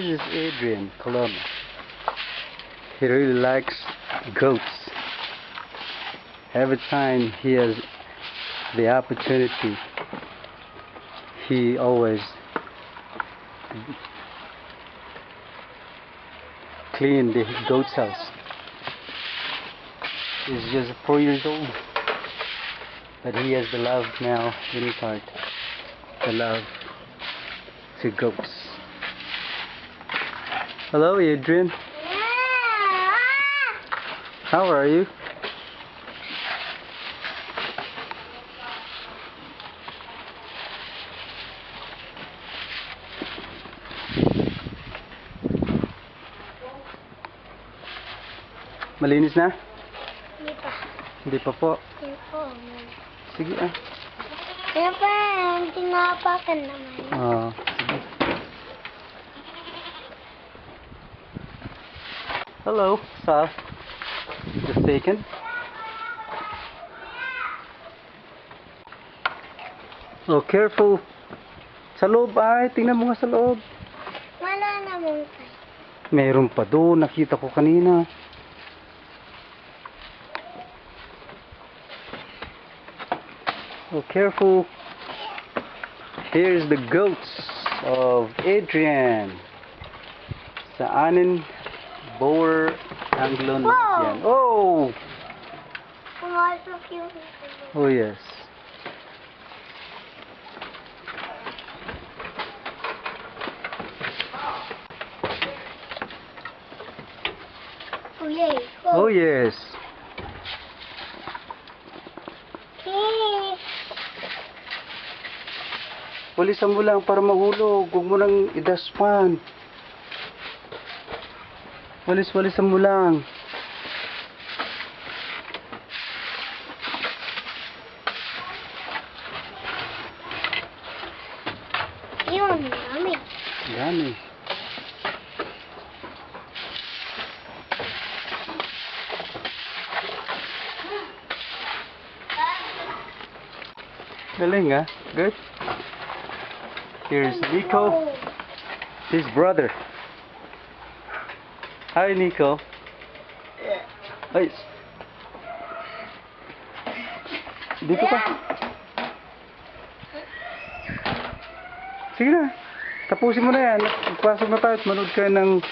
This is Adrian Coloma. He really likes goats. Every time he has the opportunity, he always clean the goat's house. He's just 4 years old, but he has the love now in his heart, the love to goats. Hello, Adrian. How are you? Malinis na? Hindi pa. Hindi pa po. Hindi po. Sige ah. Kaya pa, tinapakan naman. Sige. Hello, Sal. Just second. Oh, careful. Sa loob ay, tingnan mo nga sa loob. Wala naman tayo. Meron pa doon, nakita ko kanina. Oh, careful. Here's the goats of Adrian. Sa anin, Boer Anglon. Yan. Oh! Pumasok yung... Oh, yes. Oh, yay. Oh, yes. Walisan mo lang para mahulog. Huwag mo nang idaspan. Walisan mo lang. Yun, dami. Dami. Galing ah. Good. Here's Nico, his brother. Hi, Nico. Ay. Dito ka. Sige na. Tapusin mo na yan. Pasok na tayo at manood kayo ng